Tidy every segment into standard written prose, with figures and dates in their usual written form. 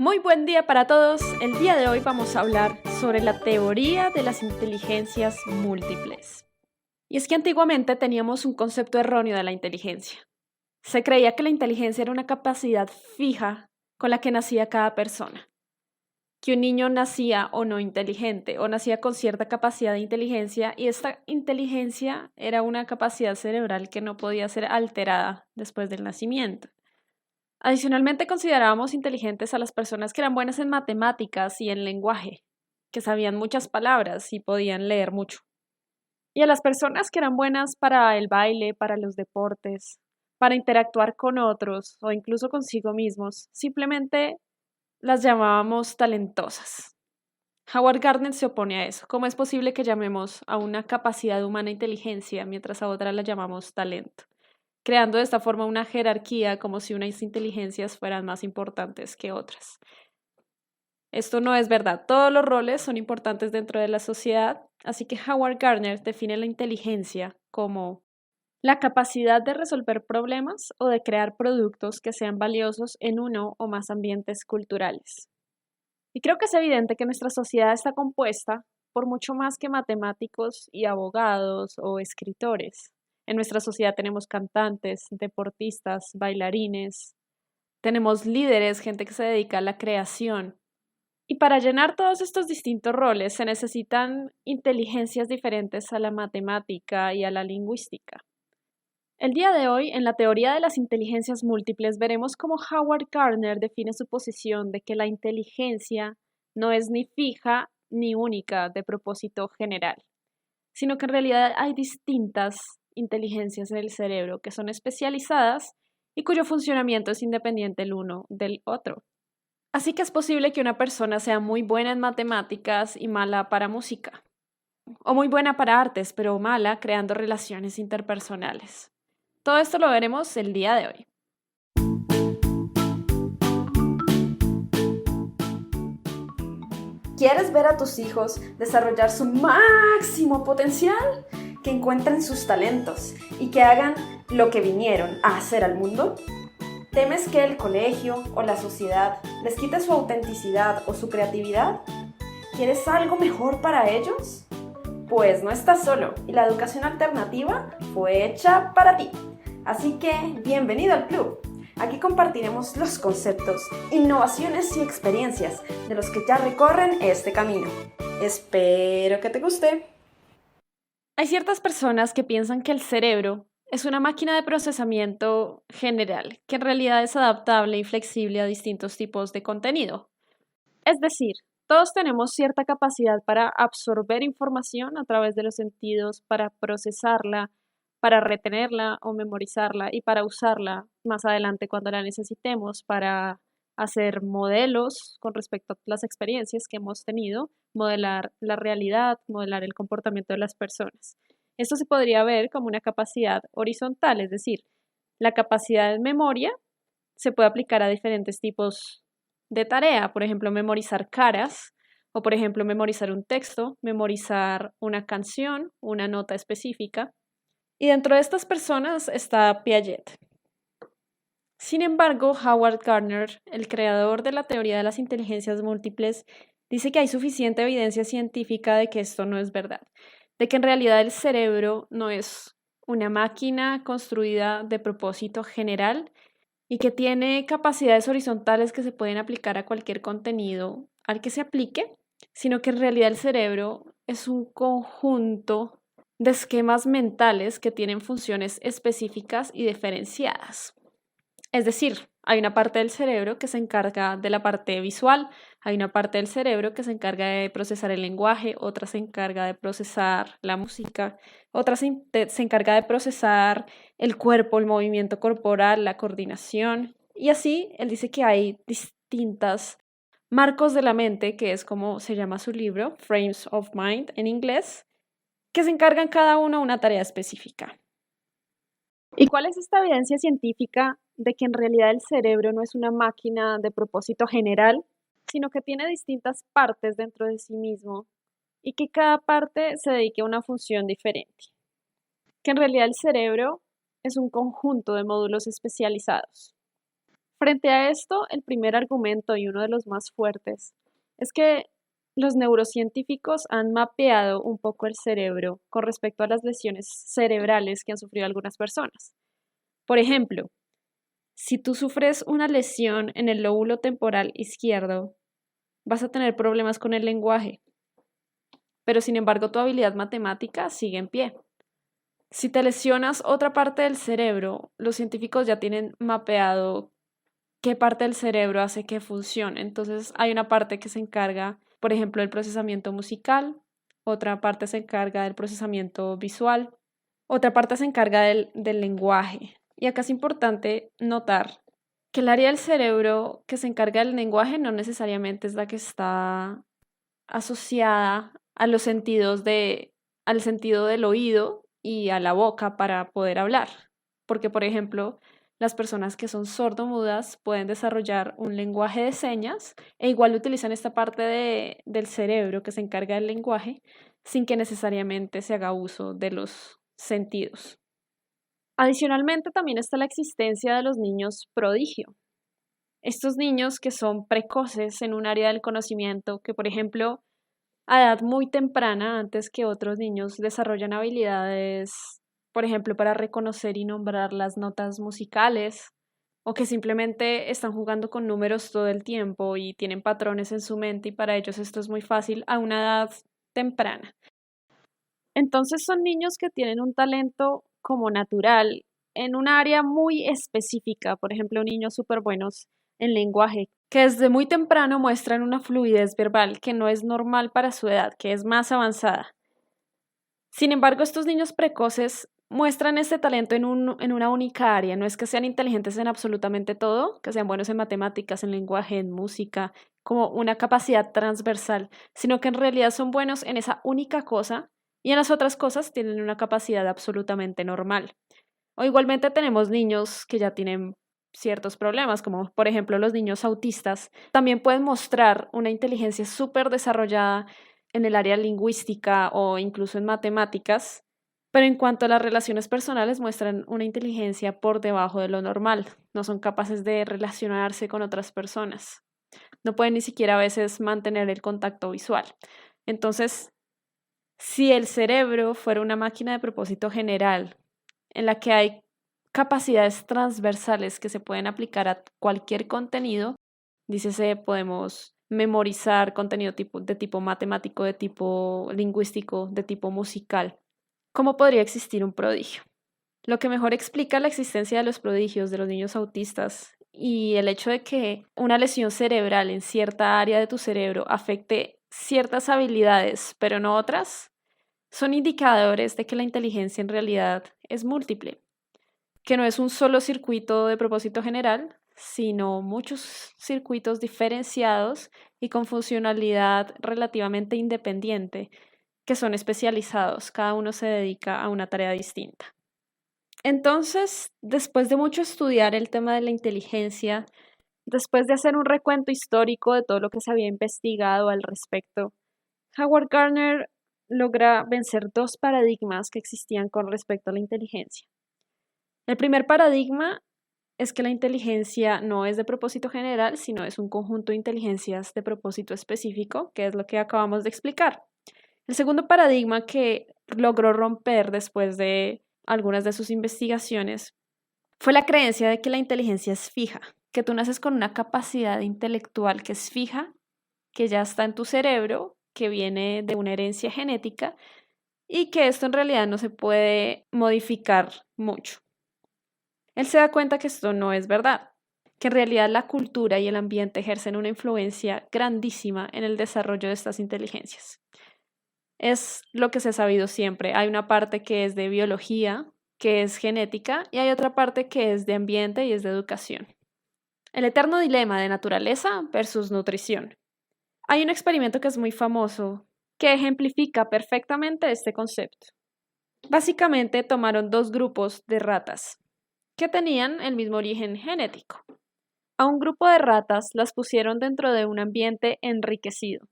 Muy buen día para todos. El día de hoy vamos a hablar sobre la teoría de las inteligencias múltiples. Y es que antiguamente teníamos un concepto erróneo de la inteligencia. Se creía que la inteligencia era una capacidad fija con la que nacía cada persona, que un niño nacía o no inteligente o nacía con cierta capacidad de inteligencia y esta inteligencia era una capacidad cerebral que no podía ser alterada después del nacimiento. Adicionalmente, considerábamos inteligentes a las personas que eran buenas en matemáticas y en lenguaje, que sabían muchas palabras y podían leer mucho. Y a las personas que eran buenas para el baile, para los deportes, para interactuar con otros o incluso consigo mismos, simplemente las llamábamos talentosas. Howard Gardner se opone a eso. ¿Cómo es posible que llamemos a una capacidad humana inteligencia mientras a otra la llamamos talento? Creando de esta forma una jerarquía como si unas inteligencias fueran más importantes que otras. Esto no es verdad. Todos los roles son importantes dentro de la sociedad, así que Howard Gardner define la inteligencia como la capacidad de resolver problemas o de crear productos que sean valiosos en uno o más ambientes culturales. Y creo que es evidente que nuestra sociedad está compuesta por mucho más que matemáticos y abogados o escritores. En nuestra sociedad tenemos cantantes, deportistas, bailarines, tenemos líderes, gente que se dedica a la creación. Y para llenar todos estos distintos roles se necesitan inteligencias diferentes a la matemática y a la lingüística. El día de hoy, en la teoría de las inteligencias múltiples, veremos cómo Howard Gardner define su posición de que la inteligencia no es ni fija ni única de propósito general, sino que en realidad hay distintas inteligencias en el cerebro que son especializadas y cuyo funcionamiento es independiente el uno del otro. Así que es posible que una persona sea muy buena en matemáticas y mala para música, o muy buena para artes, pero mala creando relaciones interpersonales. Todo esto lo veremos el día de hoy. ¿Quieres ver a tus hijos desarrollar su máximo potencial? Que encuentren sus talentos y que hagan lo que vinieron a hacer al mundo. ¿Temes que el colegio o la sociedad les quite su autenticidad o su creatividad? ¿Quieres algo mejor para ellos? Pues no estás solo y la educación alternativa fue hecha para ti. Así que bienvenido al club. Aquí compartiremos los conceptos, innovaciones y experiencias de los que ya recorren este camino. Espero que te guste. Hay ciertas personas que piensan que el cerebro es una máquina de procesamiento general, que en realidad es adaptable y flexible a distintos tipos de contenido. Es decir, todos tenemos cierta capacidad para absorber información a través de los sentidos, para procesarla, para retenerla o memorizarla y para usarla más adelante cuando la necesitemos para hacer modelos con respecto a las experiencias que hemos tenido, modelar la realidad, modelar el comportamiento de las personas. Esto se podría ver como una capacidad horizontal, es decir, la capacidad de memoria se puede aplicar a diferentes tipos de tarea, por ejemplo, memorizar caras o, por ejemplo, memorizar un texto, memorizar una canción, una nota específica. Y dentro de estas personas está Piaget. Sin embargo, Howard Gardner, el creador de la teoría de las inteligencias múltiples, dice que hay suficiente evidencia científica de que esto no es verdad, de que en realidad el cerebro no es una máquina construida de propósito general y que tiene capacidades horizontales que se pueden aplicar a cualquier contenido al que se aplique, sino que en realidad el cerebro es un conjunto de esquemas mentales que tienen funciones específicas y diferenciadas. Es decir, hay una parte del cerebro que se encarga de la parte visual, hay una parte del cerebro que se encarga de procesar el lenguaje, otra se encarga de procesar la música, otra se encarga de procesar el cuerpo, el movimiento corporal, la coordinación. Y así, él dice que hay distintas marcos de la mente, que es como se llama su libro, Frames of Mind en inglés, que se encargan cada uno de una tarea específica. ¿Y cuál es esta evidencia científica de que en realidad el cerebro no es una máquina de propósito general, sino que tiene distintas partes dentro de sí mismo y que cada parte se dedique a una función diferente? Que en realidad el cerebro es un conjunto de módulos especializados. Frente a esto, el primer argumento y uno de los más fuertes es que los neurocientíficos han mapeado un poco el cerebro con respecto a las lesiones cerebrales que han sufrido algunas personas. Por ejemplo, si tú sufres una lesión en el lóbulo temporal izquierdo, vas a tener problemas con el lenguaje, pero sin embargo tu habilidad matemática sigue en pie. Si te lesionas otra parte del cerebro, los científicos ya tienen mapeado qué parte del cerebro hace que funcione. Entonces hay una parte que se encarga, por ejemplo, del procesamiento musical, otra parte se encarga del procesamiento visual, otra parte se encarga del lenguaje. Y acá es importante notar que el área del cerebro que se encarga del lenguaje no necesariamente es la que está asociada a los al sentido del oído y a la boca para poder hablar. Porque, por ejemplo, las personas que son sordomudas pueden desarrollar un lenguaje de señas e igual utilizan esta parte del cerebro que se encarga del lenguaje sin que necesariamente se haga uso de los sentidos. Adicionalmente, también está la existencia de los niños prodigio. Estos niños que son precoces en un área del conocimiento, que por ejemplo a edad muy temprana, antes que otros niños, desarrollan habilidades, por ejemplo, para reconocer y nombrar las notas musicales, o que simplemente están jugando con números todo el tiempo y tienen patrones en su mente y para ellos esto es muy fácil a una edad temprana. Entonces son niños que tienen un talento como natural en un área muy específica, por ejemplo, niños súper buenos en lenguaje, que desde muy temprano muestran una fluidez verbal que no es normal para su edad, que es más avanzada. Sin embargo, estos niños precoces muestran este talento en una única área, no es que sean inteligentes en absolutamente todo, que sean buenos en matemáticas, en lenguaje, en música, como una capacidad transversal, sino que en realidad son buenos en esa única cosa y en las otras cosas tienen una capacidad absolutamente normal. O igualmente tenemos niños que ya tienen ciertos problemas, como por ejemplo los niños autistas, también pueden mostrar una inteligencia súper desarrollada en el área lingüística o incluso en matemáticas, pero en cuanto a las relaciones personales muestran una inteligencia por debajo de lo normal, no son capaces de relacionarse con otras personas, no pueden ni siquiera a veces mantener el contacto visual. Entonces, si el cerebro fuera una máquina de propósito general, en la que hay capacidades transversales que se pueden aplicar a cualquier contenido, dícese, podemos memorizar contenido de tipo matemático, de tipo lingüístico, de tipo musical. ¿Cómo podría existir un prodigio? Lo que mejor explica la existencia de los prodigios de los niños autistas y el hecho de que una lesión cerebral en cierta área de tu cerebro afecte ciertas habilidades, pero no otras, son indicadores de que la inteligencia en realidad es múltiple, que no es un solo circuito de propósito general, sino muchos circuitos diferenciados y con funcionalidad relativamente independiente, que son especializados, cada uno se dedica a una tarea distinta. Entonces, después de mucho estudiar el tema de la inteligencia, después de hacer un recuento histórico de todo lo que se había investigado al respecto, Howard Gardner logra vencer dos paradigmas que existían con respecto a la inteligencia. El primer paradigma es que la inteligencia no es de propósito general, sino es un conjunto de inteligencias de propósito específico, que es lo que acabamos de explicar. El segundo paradigma que logró romper después de algunas de sus investigaciones fue la creencia de que la inteligencia es fija, que tú naces con una capacidad intelectual que es fija, que ya está en tu cerebro, que viene de una herencia genética y que esto en realidad no se puede modificar mucho. Él se da cuenta que esto no es verdad, que en realidad la cultura y el ambiente ejercen una influencia grandísima en el desarrollo de estas inteligencias. Es lo que se ha sabido siempre. Hay una parte que es de biología, que es genética, y hay otra parte que es de ambiente y es de educación. El eterno dilema de naturaleza versus nutrición. Hay un experimento que es muy famoso que ejemplifica perfectamente este concepto. Básicamente tomaron dos grupos de ratas que tenían el mismo origen genético. A un grupo de ratas las pusieron dentro de un ambiente enriquecido,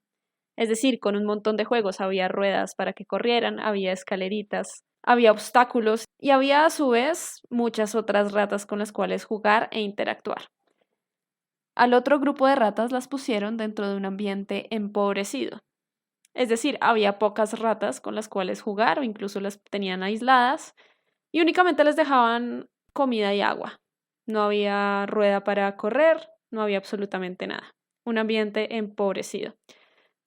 es decir, con un montón de juegos, había ruedas para que corrieran, había escaleritas, había obstáculos y había a su vez muchas otras ratas con las cuales jugar e interactuar. Al otro grupo de ratas las pusieron dentro de un ambiente empobrecido. Es decir, había pocas ratas con las cuales jugar o incluso las tenían aisladas y únicamente les dejaban comida y agua. No había rueda para correr, no había absolutamente nada. Un ambiente empobrecido.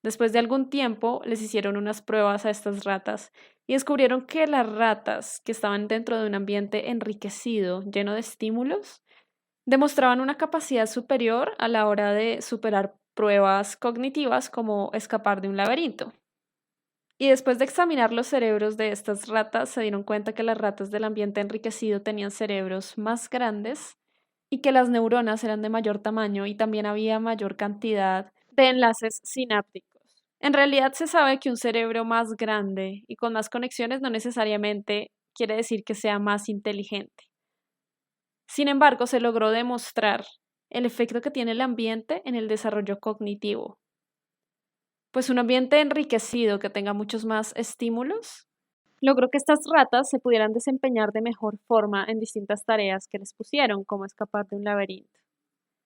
Después de algún tiempo les hicieron unas pruebas a estas ratas y descubrieron que las ratas que estaban dentro de un ambiente enriquecido, lleno de estímulos, demostraban una capacidad superior a la hora de superar pruebas cognitivas como escapar de un laberinto. Y después de examinar los cerebros de estas ratas, se dieron cuenta que las ratas del ambiente enriquecido tenían cerebros más grandes y que las neuronas eran de mayor tamaño y también había mayor cantidad de enlaces sinápticos. En realidad se sabe que un cerebro más grande y con más conexiones no necesariamente quiere decir que sea más inteligente. Sin embargo, se logró demostrar el efecto que tiene el ambiente en el desarrollo cognitivo. Pues un ambiente enriquecido que tenga muchos más estímulos logró que estas ratas se pudieran desempeñar de mejor forma en distintas tareas que les pusieron, como escapar de un laberinto.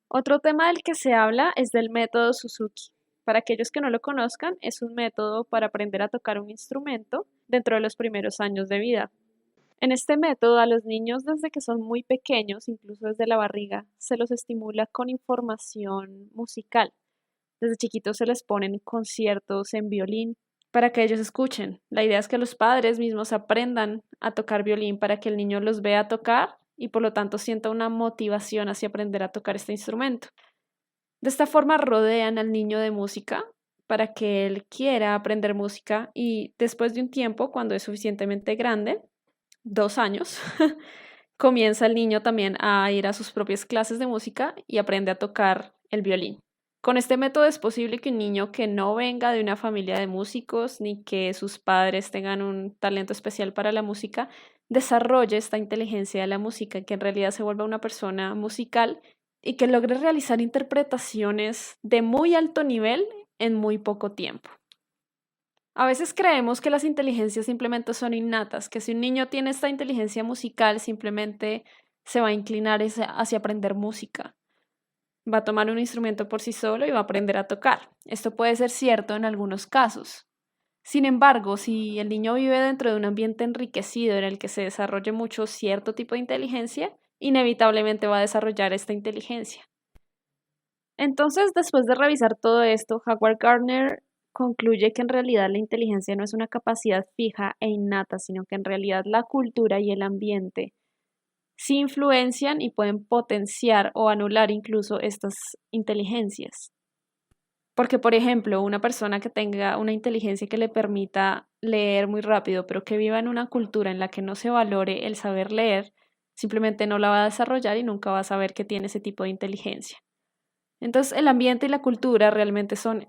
Otro tema del que se habla es del método Suzuki. Para aquellos que no lo conozcan, es un método para aprender a tocar un instrumento dentro de los primeros años de vida. En este método, a los niños desde que son muy pequeños, incluso desde la barriga, se los estimula con información musical. Desde chiquitos se les ponen conciertos en violín para que ellos escuchen. La idea es que los padres mismos aprendan a tocar violín para que el niño los vea tocar y por lo tanto sienta una motivación hacia aprender a tocar este instrumento. De esta forma rodean al niño de música para que él quiera aprender música y después de un tiempo, cuando es suficientemente grande, 2 años, comienza el niño también a ir a sus propias clases de música y aprende a tocar el violín. Con este método es posible que un niño que no venga de una familia de músicos ni que sus padres tengan un talento especial para la música, desarrolle esta inteligencia de la música, que en realidad se vuelva una persona musical y que logre realizar interpretaciones de muy alto nivel en muy poco tiempo. A veces creemos que las inteligencias simplemente son innatas, que si un niño tiene esta inteligencia musical simplemente se va a inclinar hacia aprender música. Va a tomar un instrumento por sí solo y va a aprender a tocar. Esto puede ser cierto en algunos casos. Sin embargo, si el niño vive dentro de un ambiente enriquecido en el que se desarrolle mucho cierto tipo de inteligencia, inevitablemente va a desarrollar esta inteligencia. Entonces, después de revisar todo esto, Howard Gardner concluye que en realidad la inteligencia no es una capacidad fija e innata, sino que en realidad la cultura y el ambiente sí influencian y pueden potenciar o anular incluso estas inteligencias. Porque, por ejemplo, una persona que tenga una inteligencia que le permita leer muy rápido, pero que viva en una cultura en la que no se valore el saber leer, simplemente no la va a desarrollar y nunca va a saber que tiene ese tipo de inteligencia. Entonces, el ambiente y la cultura realmente son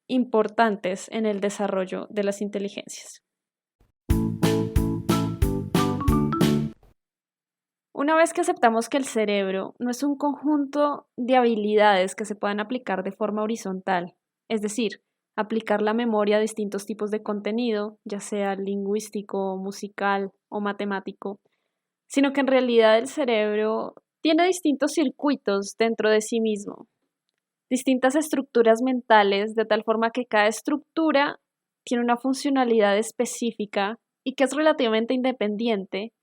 importantes en el desarrollo de las inteligencias. Una vez que aceptamos que el cerebro no es un conjunto de habilidades que se puedan aplicar de forma horizontal, es decir, aplicar la memoria a distintos tipos de contenido, ya sea lingüístico, musical o matemático, sino que en realidad el cerebro tiene distintos circuitos dentro de sí mismo, distintas estructuras mentales, de tal forma que cada estructura tiene una funcionalidad específica y que es relativamente independiente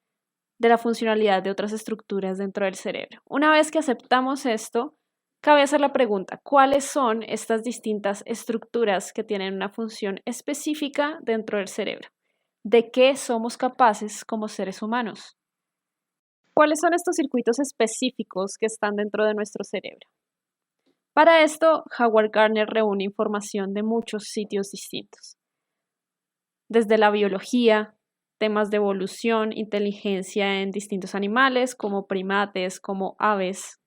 de la funcionalidad de otras estructuras dentro del cerebro. Una vez que aceptamos esto, cabe hacer la pregunta, ¿cuáles son estas distintas estructuras que tienen una función específica dentro del cerebro? ¿De qué somos capaces como seres humanos? ¿Cuáles son estos circuitos específicos que están dentro de nuestro cerebro? Para esto, Howard Gardner reúne información de muchos sitios distintos, desde la biología, temas de evolución, inteligencia en distintos animales como primates, como aves,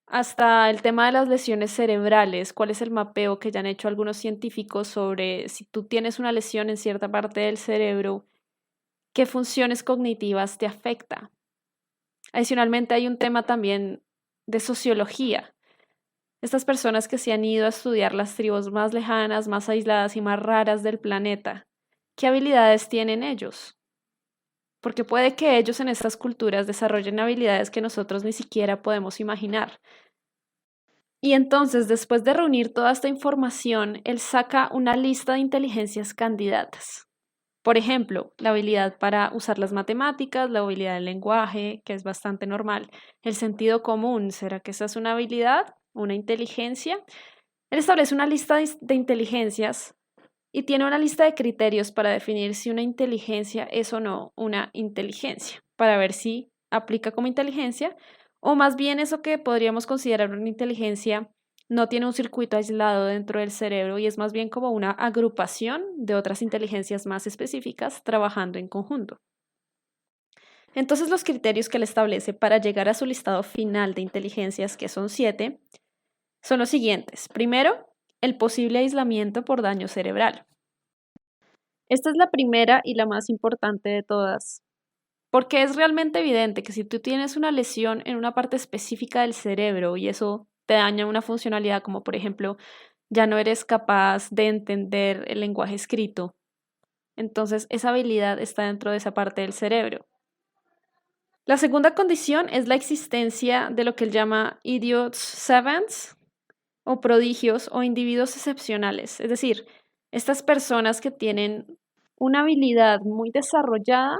hasta el tema de las lesiones cerebrales, cuál es el mapeo que ya han hecho algunos científicos sobre si tú tienes una lesión en cierta parte del cerebro, qué funciones cognitivas te afecta. Adicionalmente hay un tema también de sociología. Estas personas que se han ido a estudiar las tribus más lejanas, más aisladas y más raras del planeta, ¿qué habilidades tienen ellos? Porque puede que ellos en estas culturas desarrollen habilidades que nosotros ni siquiera podemos imaginar. Y entonces, después de reunir toda esta información, él saca una lista de inteligencias candidatas. Por ejemplo, la habilidad para usar las matemáticas, la habilidad del lenguaje, que es bastante normal, el sentido común, ¿será que esa es una habilidad, una inteligencia? Él establece una lista de inteligencias y tiene una lista de criterios para definir si una inteligencia es o no una inteligencia, para ver si aplica como inteligencia o más bien eso que podríamos considerar una inteligencia no tiene un circuito aislado dentro del cerebro y es más bien como una agrupación de otras inteligencias más específicas trabajando en conjunto. Entonces los criterios que él establece para llegar a su listado final de inteligencias, que son 7, son los siguientes. Primero, el posible aislamiento por daño cerebral. Esta es la primera y la más importante de todas, porque es realmente evidente que si tú tienes una lesión en una parte específica del cerebro y eso te daña una funcionalidad, como por ejemplo, ya no eres capaz de entender el lenguaje escrito, entonces esa habilidad está dentro de esa parte del cerebro. La segunda condición es la existencia de lo que él llama idiots savants, o prodigios o individuos excepcionales, es decir, estas personas que tienen una habilidad muy desarrollada,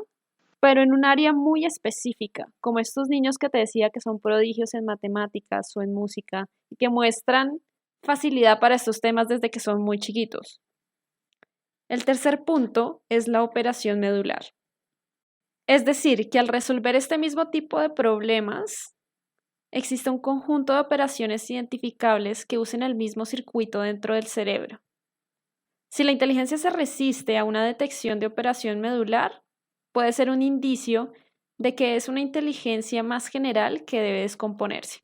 pero en un área muy específica, como estos niños que te decía que son prodigios en matemáticas o en música y que muestran facilidad para estos temas desde que son muy chiquitos. El tercer punto es la operación medular. Es decir, que al resolver este mismo tipo de problemas, existe un conjunto de operaciones identificables que usen el mismo circuito dentro del cerebro. Si la inteligencia se resiste a una detección de operación medular, puede ser un indicio de que es una inteligencia más general que debe descomponerse.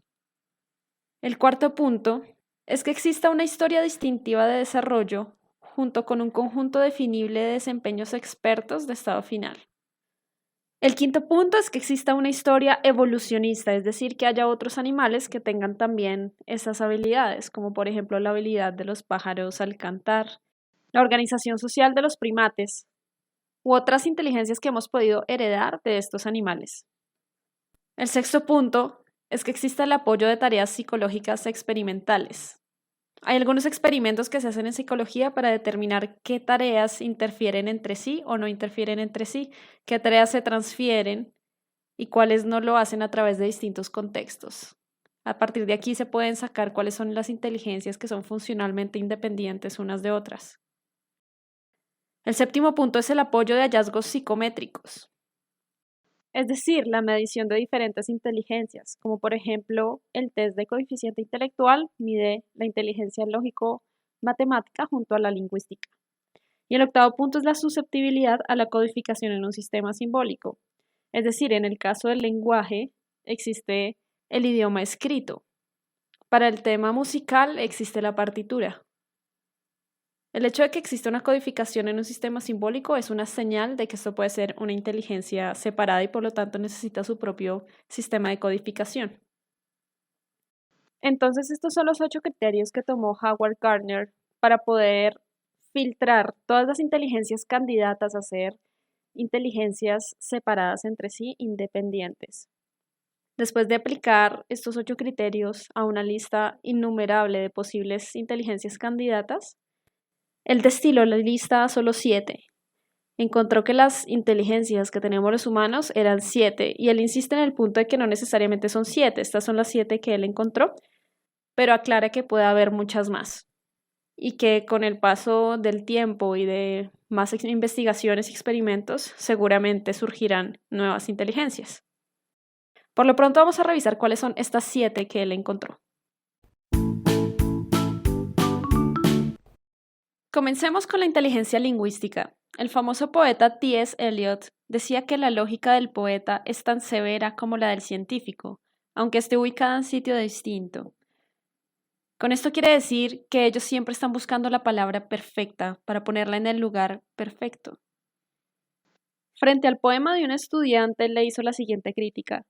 El cuarto punto es que exista una historia distintiva de desarrollo junto con un conjunto definible de desempeños expertos de estado final. El quinto punto es que exista una historia evolucionista, es decir, que haya otros animales que tengan también esas habilidades, como por ejemplo la habilidad de los pájaros al cantar, la organización social de los primates u otras inteligencias que hemos podido heredar de estos animales. El sexto punto es que exista el apoyo de tareas psicológicas experimentales. Hay algunos experimentos que se hacen en psicología para determinar qué tareas interfieren entre sí o no interfieren entre sí, qué tareas se transfieren y cuáles no lo hacen a través de distintos contextos. A partir de aquí se pueden sacar cuáles son las inteligencias que son funcionalmente independientes unas de otras. El séptimo punto es el apoyo de hallazgos psicométricos, es decir, la medición de diferentes inteligencias, como por ejemplo el test de coeficiente intelectual mide la inteligencia lógico-matemática junto a la lingüística. Y el octavo punto es la susceptibilidad a la codificación en un sistema simbólico, es decir, en el caso del lenguaje existe el idioma escrito. Para el tema musical existe la partitura. El hecho de que exista una codificación en un sistema simbólico es una señal de que esto puede ser una inteligencia separada y por lo tanto necesita su propio sistema de codificación. Entonces, estos son los 8 criterios que tomó Howard Gardner para poder filtrar todas las inteligencias candidatas a ser inteligencias separadas entre sí, independientes. Después de aplicar estos 8 criterios a una lista innumerable de posibles inteligencias candidatas, él destiló la lista a solo 7. Encontró que las inteligencias que tenemos los humanos eran 7 y él insiste en el punto de que no necesariamente son 7, estas son las 7 que él encontró, pero aclara que puede haber muchas más y que con el paso del tiempo y de más investigaciones y experimentos seguramente surgirán nuevas inteligencias. Por lo pronto vamos a revisar cuáles son estas 7 que él encontró. Comencemos con la inteligencia lingüística. El famoso poeta T.S. Eliot decía que la lógica del poeta es tan severa como la del científico, aunque esté ubicada en sitio distinto. Con esto quiere decir que ellos siempre están buscando la palabra perfecta para ponerla en el lugar perfecto. Frente al poema de un estudiante le hizo la siguiente crítica.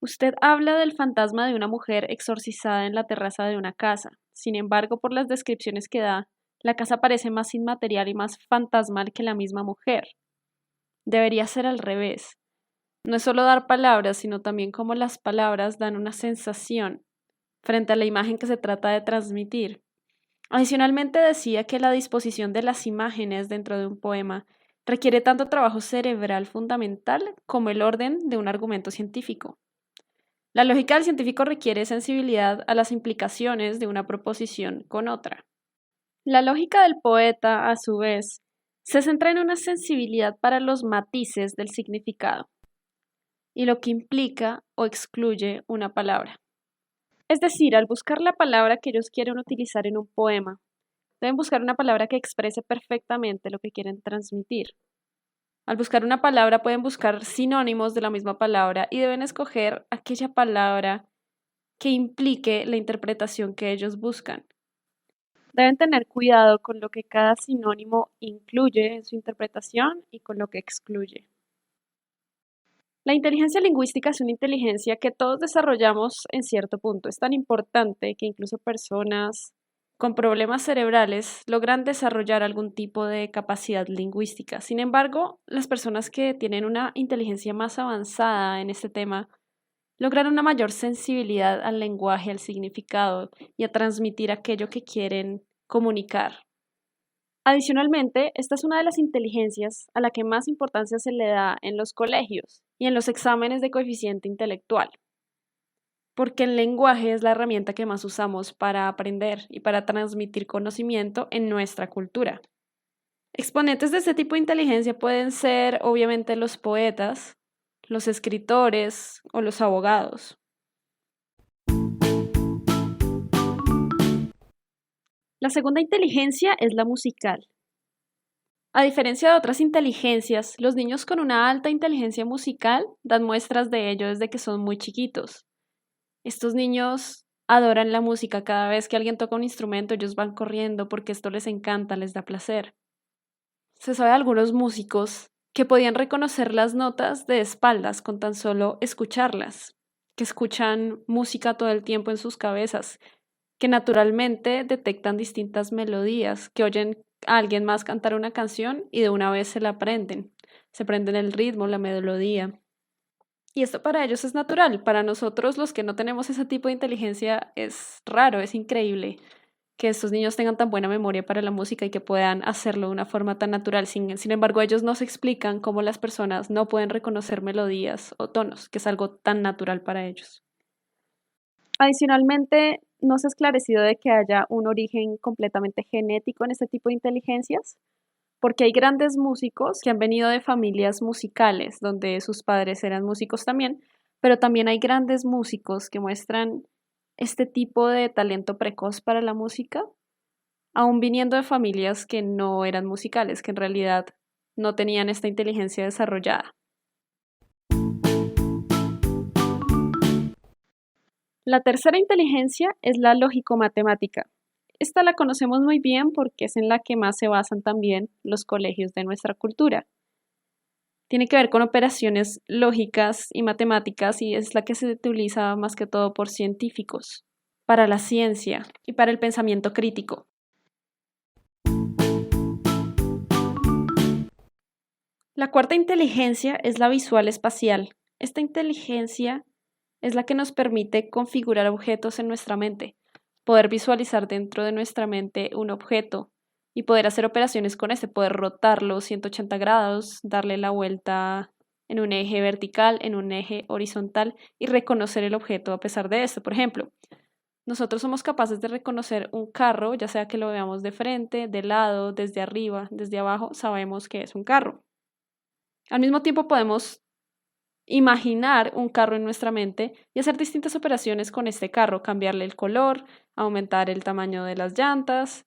Usted habla del fantasma de una mujer exorcizada en la terraza de una casa. Sin embargo, por las descripciones que da, la casa parece más inmaterial y más fantasmal que la misma mujer. Debería ser al revés. No es solo dar palabras, sino también cómo las palabras dan una sensación. frente a la imagen que se trata de transmitir. Adicionalmente decía que la disposición de las imágenes dentro de un poema requiere tanto trabajo cerebral fundamental como el orden de un argumento científico. La lógica del científico requiere sensibilidad a las implicaciones de una proposición con otra. La lógica del poeta, a su vez, se centra en una sensibilidad para los matices del significado y lo que implica o excluye una palabra. Es decir, al buscar la palabra que ellos quieren utilizar en un poema, deben buscar una palabra que exprese perfectamente lo que quieren transmitir. Al buscar una palabra pueden buscar sinónimos de la misma palabra y deben escoger aquella palabra que implique la interpretación que ellos buscan. Deben tener cuidado con lo que cada sinónimo incluye en su interpretación y con lo que excluye. La inteligencia lingüística es una inteligencia que todos desarrollamos en cierto punto. Es tan importante que incluso personas con problemas cerebrales logran desarrollar algún tipo de capacidad lingüística. Sin embargo, las personas que tienen una inteligencia más avanzada en este tema logran una mayor sensibilidad al lenguaje, al significado y a transmitir aquello que quieren comunicar. Adicionalmente, esta es una de las inteligencias a la que más importancia se le da en los colegios y en los exámenes de coeficiente intelectual, porque el lenguaje es la herramienta que más usamos para aprender y para transmitir conocimiento en nuestra cultura. Exponentes de este tipo de inteligencia pueden ser, obviamente, los poetas, los escritores o los abogados. La segunda inteligencia es la musical. A diferencia de otras inteligencias, los niños con una alta inteligencia musical dan muestras de ello desde que son muy chiquitos. Estos niños adoran la música. Cada vez que alguien toca un instrumento, ellos van corriendo porque esto les encanta, les da placer. Se sabe de algunos músicos que podían reconocer las notas de espaldas con tan solo escucharlas, que escuchan música todo el tiempo en sus cabezas, que naturalmente detectan distintas melodías, que oyen a alguien más cantar una canción y de una vez se la aprenden, se aprenden el ritmo, la melodía. Y esto para ellos es natural, para nosotros los que no tenemos ese tipo de inteligencia es raro, es increíble que estos niños tengan tan buena memoria para la música y que puedan hacerlo de una forma tan natural. Sin embargo, ellos nos explican cómo las personas no pueden reconocer melodías o tonos, que es algo tan natural para ellos. Adicionalmente, no se ha esclarecido de que haya un origen completamente genético en este tipo de inteligencias, porque hay grandes músicos que han venido de familias musicales, donde sus padres eran músicos también, pero también hay grandes músicos que muestran este tipo de talento precoz para la música, aún viniendo de familias que no eran musicales, que en realidad no tenían esta inteligencia desarrollada. La tercera inteligencia es la lógico-matemática. Esta la conocemos muy bien porque es en la que más se basan también los colegios de nuestra cultura. Tiene que ver con operaciones lógicas y matemáticas y es la que se utiliza más que todo por científicos, para la ciencia y para el pensamiento crítico. La cuarta inteligencia es la visual espacial. Esta inteligencia es la que nos permite configurar objetos en nuestra mente, poder visualizar dentro de nuestra mente un objeto y poder hacer operaciones con este, poder rotarlo 180 grados, darle la vuelta en un eje vertical, en un eje horizontal y reconocer el objeto a pesar de esto. Por ejemplo, nosotros somos capaces de reconocer un carro, ya sea que lo veamos de frente, de lado, desde arriba, desde abajo, sabemos que es un carro. Al mismo tiempo podemos imaginar un carro en nuestra mente y hacer distintas operaciones con este carro, cambiarle el color, aumentar el tamaño de las llantas,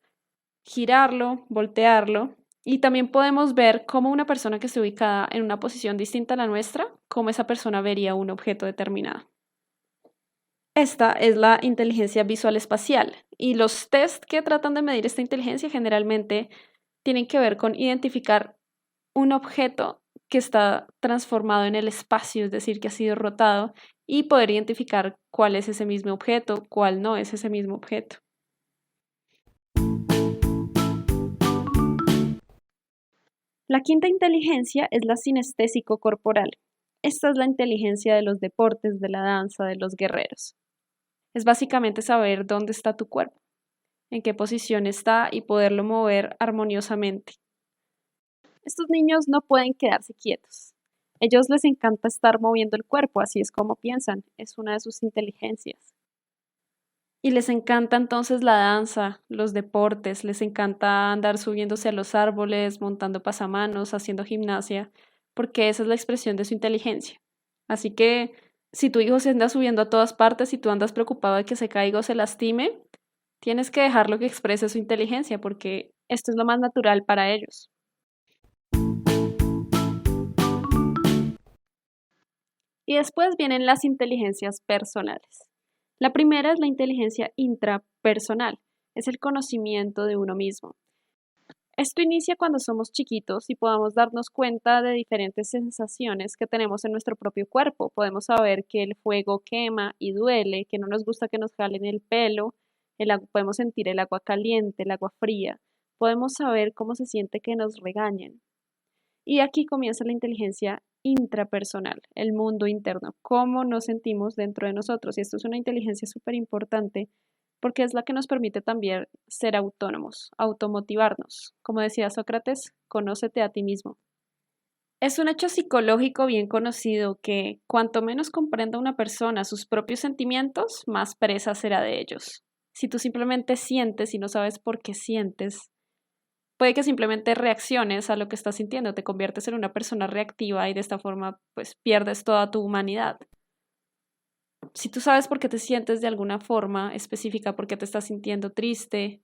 girarlo, voltearlo. Y también podemos ver cómo una persona que esté ubicada en una posición distinta a la nuestra, cómo esa persona vería un objeto determinado. Esta es la inteligencia visual espacial y los test que tratan de medir esta inteligencia generalmente tienen que ver con identificar un objeto que está transformado en el espacio, es decir, que ha sido rotado, y poder identificar cuál es ese mismo objeto, cuál no es ese mismo objeto. La quinta inteligencia es la sinestésico-corporal. Esta es la inteligencia de los deportes, de la danza, de los guerreros. Es básicamente saber dónde está tu cuerpo, en qué posición está y poderlo mover armoniosamente. Estos niños no pueden quedarse quietos. Ellos les encanta estar moviendo el cuerpo, así es como piensan, es una de sus inteligencias. Y les encanta entonces la danza, los deportes, les encanta andar subiéndose a los árboles, montando pasamanos, haciendo gimnasia, porque esa es la expresión de su inteligencia. Así que si tu hijo se anda subiendo a todas partes y tú andas preocupado de que se caiga o se lastime, tienes que dejarlo que exprese su inteligencia, porque esto es lo más natural para ellos. Y después vienen las inteligencias personales. La primera es la inteligencia intrapersonal, es el conocimiento de uno mismo. Esto inicia cuando somos chiquitos y podamos darnos cuenta de diferentes sensaciones que tenemos en nuestro propio cuerpo. Podemos saber que el fuego quema y duele, que no nos gusta que nos jalen el pelo, podemos sentir el agua caliente, el agua fría. Podemos saber cómo se siente que nos regañen. Y aquí comienza la inteligencia intrapersonal, el mundo interno, cómo nos sentimos dentro de nosotros. Y esto es una inteligencia súper importante porque es la que nos permite también ser autónomos, automotivarnos. Como decía Sócrates, conócete a ti mismo. Es un hecho psicológico bien conocido que cuanto menos comprenda una persona sus propios sentimientos, más presa será de ellos. Si tú simplemente sientes y no sabes por qué sientes, puede que simplemente reacciones a lo que estás sintiendo, te conviertes en una persona reactiva y de esta forma pues pierdes toda tu humanidad. Si tú sabes por qué te sientes de alguna forma específica, por qué te estás sintiendo triste,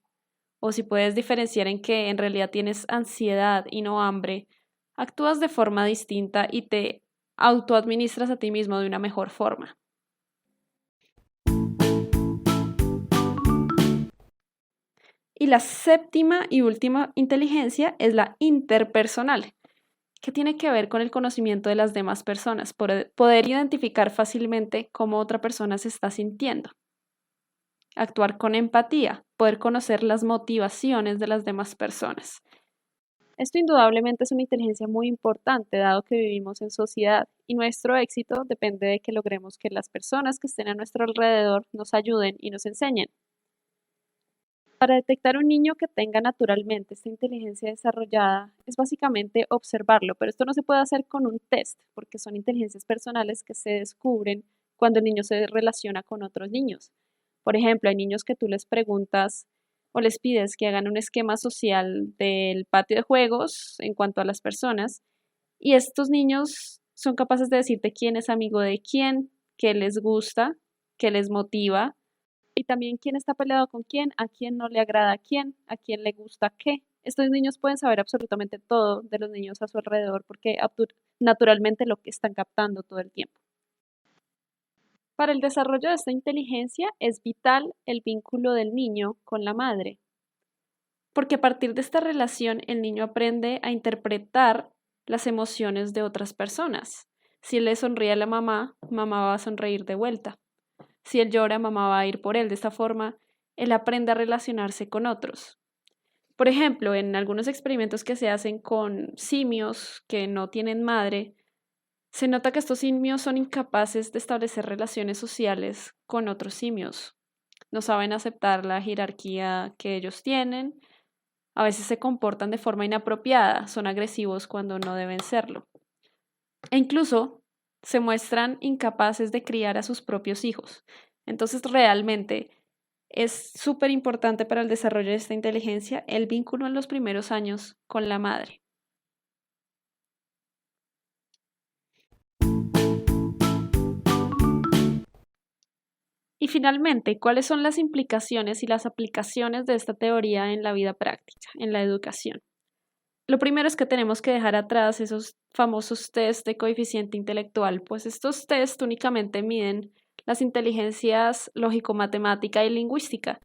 o si puedes diferenciar en que en realidad tienes ansiedad y no hambre, actúas de forma distinta y te autoadministras a ti mismo de una mejor forma. Y la séptima y última inteligencia es la interpersonal, que tiene que ver con el conocimiento de las demás personas, poder identificar fácilmente cómo otra persona se está sintiendo. Actuar con empatía, poder conocer las motivaciones de las demás personas. Esto indudablemente es una inteligencia muy importante, dado que vivimos en sociedad y nuestro éxito depende de que logremos que las personas que estén a nuestro alrededor nos ayuden y nos enseñen. Para detectar un niño que tenga naturalmente esta inteligencia desarrollada es básicamente observarlo, pero esto no se puede hacer con un test, porque son inteligencias personales que se descubren cuando el niño se relaciona con otros niños. Por ejemplo, hay niños que tú les preguntas o les pides que hagan un esquema social del patio de juegos en cuanto a las personas, y estos niños son capaces de decirte quién es amigo de quién, qué les gusta, qué les motiva y también quién está peleado con quién, a quién no le agrada a quién le gusta qué. Estos niños pueden saber absolutamente todo de los niños a su alrededor porque naturalmente lo que están captando todo el tiempo. Para el desarrollo de esta inteligencia es vital el vínculo del niño con la madre, porque a partir de esta relación el niño aprende a interpretar las emociones de otras personas. Si él le sonríe a la mamá, mamá va a sonreír de vuelta. Si él llora, mamá va a ir por él. De esta forma, él aprende a relacionarse con otros. Por ejemplo, en algunos experimentos que se hacen con simios que no tienen madre, se nota que estos simios son incapaces de establecer relaciones sociales con otros simios. No saben aceptar la jerarquía que ellos tienen. A veces se comportan de forma inapropiada, son agresivos cuando no deben serlo. E incluso se muestran incapaces de criar a sus propios hijos. Entonces, realmente es súper importante para el desarrollo de esta inteligencia el vínculo en los primeros años con la madre. Y finalmente, ¿cuáles son las implicaciones y las aplicaciones de esta teoría en la vida práctica, en la educación? Lo primero es que tenemos que dejar atrás esos famosos test de coeficiente intelectual, pues estos test únicamente miden las inteligencias lógico-matemática y lingüística.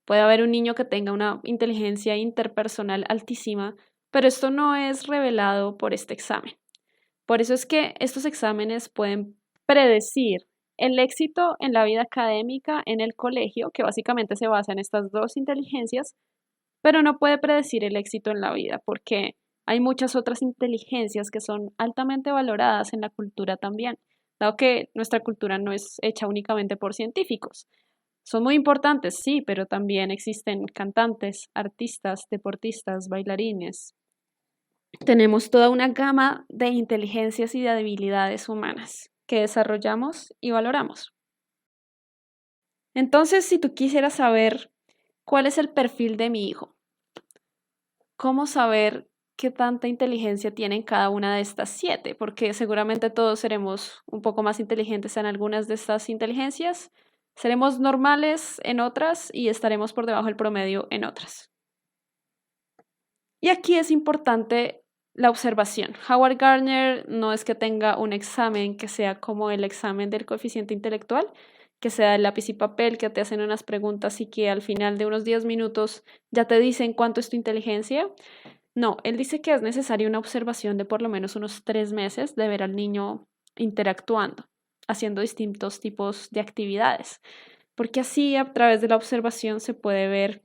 Puede haber un niño que tenga una inteligencia interpersonal altísima, pero esto no es revelado por este examen. Por eso es que estos exámenes pueden predecir el éxito en la vida académica en el colegio, que básicamente se basa en estas dos inteligencias, pero no puede predecir el éxito en la vida porque hay muchas otras inteligencias que son altamente valoradas en la cultura también, dado que nuestra cultura no es hecha únicamente por científicos. Son muy importantes, sí, pero también existen cantantes, artistas, deportistas, bailarines. Tenemos toda una gama de inteligencias y de habilidades humanas que desarrollamos y valoramos. Entonces, si tú quisieras saber cuál es el perfil de mi hijo, cómo saber qué tanta inteligencia tienen cada una de estas 7, porque seguramente todos seremos un poco más inteligentes en algunas de estas inteligencias, seremos normales en otras y estaremos por debajo del promedio en otras. Y aquí es importante la observación. Howard Gardner no es que tenga un examen que sea como el examen del coeficiente intelectual, que sea el lápiz y papel, que te hacen unas preguntas y que al final de unos 10 minutos ya te dicen cuánto es tu inteligencia. No, él dice que es necesaria una observación de por lo menos unos 3 meses de ver al niño interactuando, haciendo distintos tipos de actividades, porque así a través de la observación se puede ver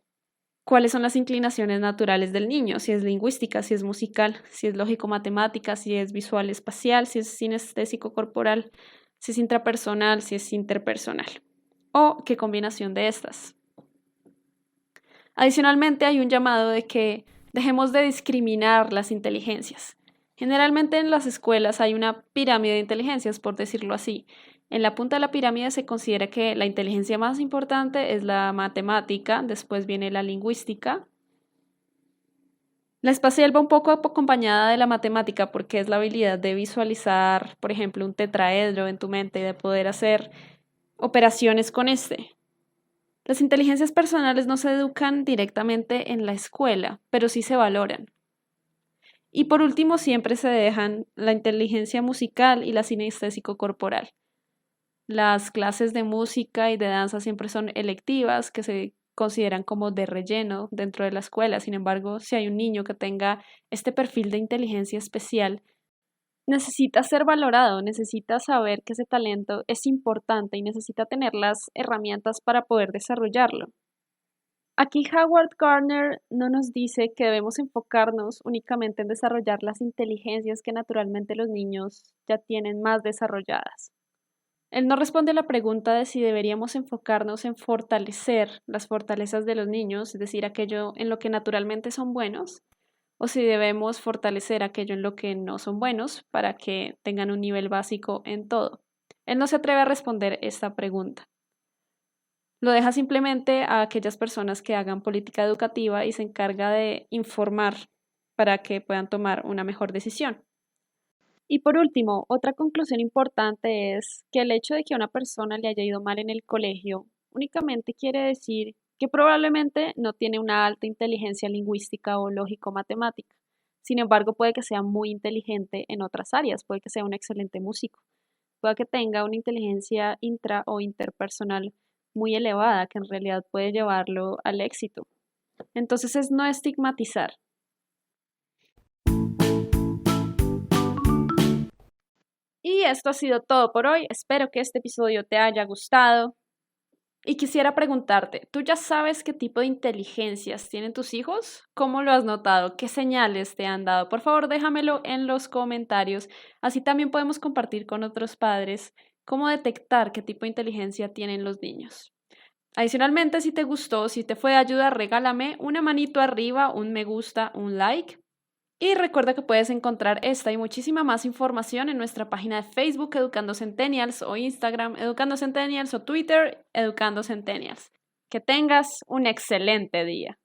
cuáles son las inclinaciones naturales del niño, si es lingüística, si es musical, si es lógico-matemática, si es visual-espacial, si es sinestésico-corporal, si es intrapersonal, si es interpersonal, o qué combinación de estas. Adicionalmente, hay un llamado de que dejemos de discriminar las inteligencias. Generalmente en las escuelas hay una pirámide de inteligencias, por decirlo así. En la punta de la pirámide se considera que la inteligencia más importante es la matemática, después viene la lingüística. La espacial va un poco acompañada de la matemática porque es la habilidad de visualizar, por ejemplo, un tetraedro en tu mente y de poder hacer operaciones con este. Las inteligencias personales no se educan directamente en la escuela, pero sí se valoran. Y por último, siempre se dejan la inteligencia musical y la sinestésico corporal. Las clases de música y de danza siempre son electivas, que se consideran como de relleno dentro de la escuela. Sin embargo, si hay un niño que tenga este perfil de inteligencia especial, necesita ser valorado, necesita saber que ese talento es importante y necesita tener las herramientas para poder desarrollarlo. Aquí Howard Gardner no nos dice que debemos enfocarnos únicamente en desarrollar las inteligencias que naturalmente los niños ya tienen más desarrolladas. Él no responde a la pregunta de si deberíamos enfocarnos en fortalecer las fortalezas de los niños, es decir, aquello en lo que naturalmente son buenos, o si debemos fortalecer aquello en lo que no son buenos para que tengan un nivel básico en todo. Él no se atreve a responder esta pregunta. Lo deja simplemente a aquellas personas que hagan política educativa y se encarga de informar para que puedan tomar una mejor decisión. Y por último, otra conclusión importante es que el hecho de que a una persona le haya ido mal en el colegio únicamente quiere decir que probablemente no tiene una alta inteligencia lingüística o lógico-matemática. Sin embargo, puede que sea muy inteligente en otras áreas, puede que sea un excelente músico, puede que tenga una inteligencia intra o interpersonal muy elevada que en realidad puede llevarlo al éxito. Entonces es no estigmatizar. Y esto ha sido todo por hoy. Espero que este episodio te haya gustado. Y quisiera preguntarte, ¿tú ya sabes qué tipo de inteligencias tienen tus hijos? ¿Cómo lo has notado? ¿Qué señales te han dado? Por favor, déjamelo en los comentarios. Así también podemos compartir con otros padres cómo detectar qué tipo de inteligencia tienen los niños. Adicionalmente, si te gustó, si te fue de ayuda, regálame una manito arriba, un me gusta, un like. Y recuerda que puedes encontrar esta y muchísima más información en nuestra página de Facebook Educando Centennials o Instagram Educando Centennials o Twitter Educando Centennials. Que tengas un excelente día.